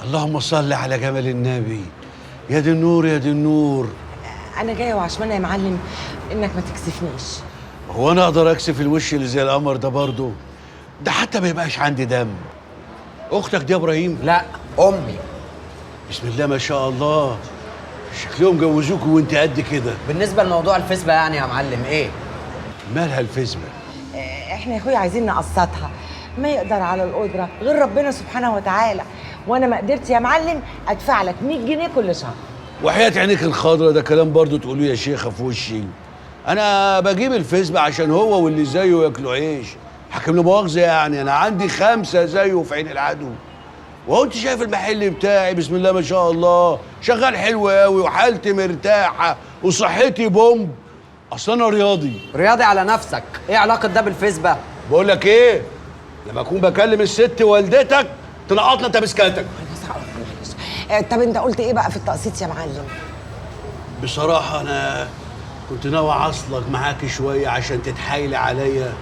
اللهم صل على جمال النبي. يا دي النور يا دي النور. انا جايه وعشمان يا معلم انك ما تكسفنيش. هو انا اقدر اكسف الوش اللي زي القمر ده برضه؟ ده حتى ما يبقاش عندي دم. اختك دي يا ابراهيم؟ لا، امي. بسم الله ما شاء الله، شكلهم جوزوكوا وانت قد كده. بالنسبه لموضوع الفسبه يعني يا معلم ايه؟ مالها الفزمه؟ احنا يا اخويا عايزين نقسطها، ما يقدر على القدره غير ربنا سبحانه وتعالى، وانا ما قدرت يا معلم ادفع لك 100 جنيه كل شهر. وحياة عينيك الخضرا ده كلام برضه تقوليه يا شيخه في وشي؟ انا بجيب الفزبه عشان هو واللي زيه ياكلوا عيش. حكم له مؤاخذه يعني، انا عندي 5 زيه في عين العدو. وهو انت شايف المحل بتاعي بسم الله ما شاء الله شغال حلو قوي وحالتي مرتاحه وصحتي بومب. اصل انا رياضي. رياضي على نفسك، ايه علاقه ده بالفسبه؟ بقول لك ايه، لما اكون بكلم الست والدتك تنقطنا انت بسكاتك. طب انت قلت ايه بقى في التقسيط يا معلم؟ بصراحه انا كنت ناوي اعصلك معاكي شويه عشان تتحايلي عليا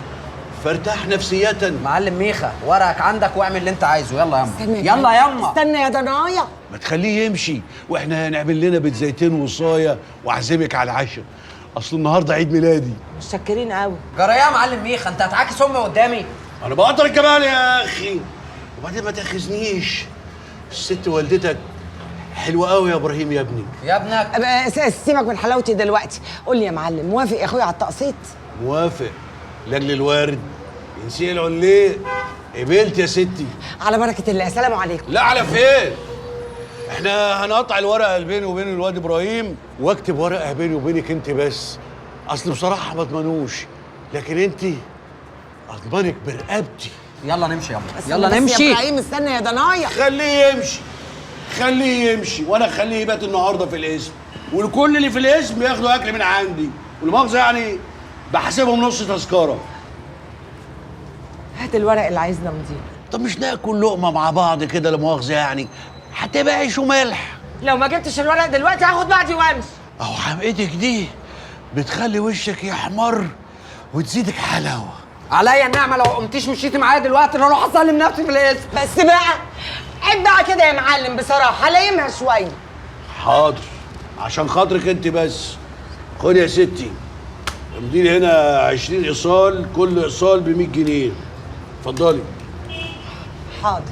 فارتاح نفسية. معلم ميخا، ورقك عندك واعمل اللي انت عايزه. يلا ياما، استنى يلا ياما. استنى يا ضنايا. ما تخليه يمشي واحنا هنعمل لنا بيت زيتين وصايه واعزمك على العشاء. اصل النهارده عيد ميلادي. متشكرين قوي. جرى ايه يا معلم ميخا؟ انت هتعاكس امي قدامي؟ انا بقدر الجمال يا اخي. وبعدين ما تاخذنيش، الست والدتك حلوه قوي يا ابراهيم يا ابني. يا ابنك سيبك من حلاوتي دلوقتي. قول لي يا معلم، موافق يا اخويا على التقسيط؟ موافق لاجل الوارد ينسي العليه. قبلت يا ستي. على بركه الله. السلام عليكم. لا على فين؟ احنا هنقطع الورقه بيني وبين الواد ابراهيم واكتب ورقه بيني وبينك انت بس. اصل بصراحه ما اضمنوش، لكن انت اضمنك برقبتي. يلا نمشي يلا، بس يلا بس نمشي. يا ابراهيم استنى يا ضنايا. خليه يمشي، خليه يمشي، وانا اخليه يبات النهارده في الاسم، والكل اللي في الاسم ياخدوا اكل من عندي، والمؤاخذه يعني بحسبهم نص تذكره. هات الورق اللي عايزنا نمضيه. طب مش ناكل لقمه مع بعض كده لا مؤاخذه يعني؟ هتبقى عيش وملح. لو ما جبتش الورق دلوقتي هاخد بعضي وامشي. اهو حمقتك دي بتخلي وشك يحمر وتزيدك حلاوه. عليا النعمه، لو قمتيش مشيتي معايا دلوقتي انا اروح اسلم نفسي في الاسم. بس بقى عيب بقى كده يا معلم، بصراحه لايمها شويه. حاضر، عشان خاطرك انت بس. خد يا ستي، امضي لي هنا 20 ايصال، كل ايصال ب 100 جنيه. اتفضلي. حاضر.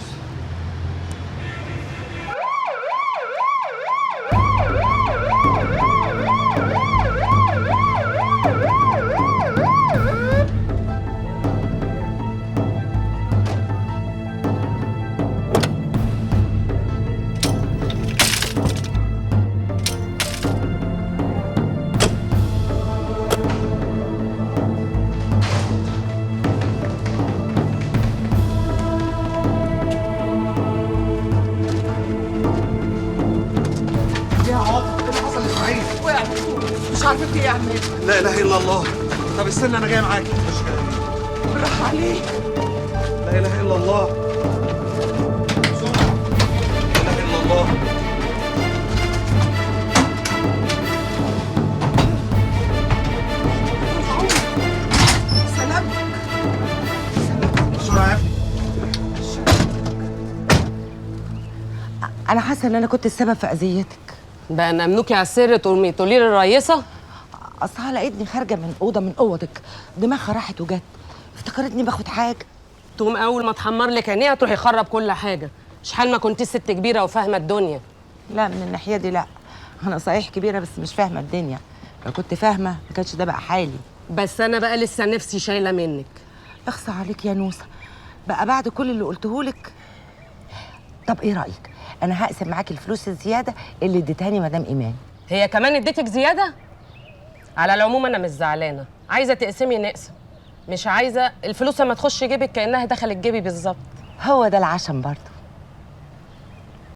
مش عارفه ايه يا عم. لا اله الا الله. طب استنى انا جاي معاك. بالراحه عليك. لا اله الا الله. لا اله الا الله. سلام. بسرعه يا ابني. انا حاسه ان انا كنت السبب في اذيتك. بقى انا منوكي على السر تقولي للرئيسه؟ اصلها لقيتني خارجه من اوضه من اوضك، دماغها راحت وجت، افتكرتني باخد حاجه. تقوم اول ما تحمر لك عينيها تروحي خرب كل حاجه. شحال ما كنتي ست كبيره وفاهمه الدنيا. لا من الناحيه دي لا، انا صحيح كبيره بس مش فاهمه الدنيا. لو كنت فاهمه ما كانش ده بقى حالي. بس انا بقى لسه نفسي شايله منك. اخصى عليك يا نوسه بقى بعد كل اللي قلتهولك. طب ايه رايك انا هقسم معاكي الفلوس الزياده اللي اديتهاني مدام ايمان؟ هي كمان اديتك زياده؟ على العموم انا مش زعلانه، عايزه تقسمي نقسم، مش عايزه الفلوس لما تخش جيبك كانها دخلت جيبي بالظبط. هو ده العشم برضه.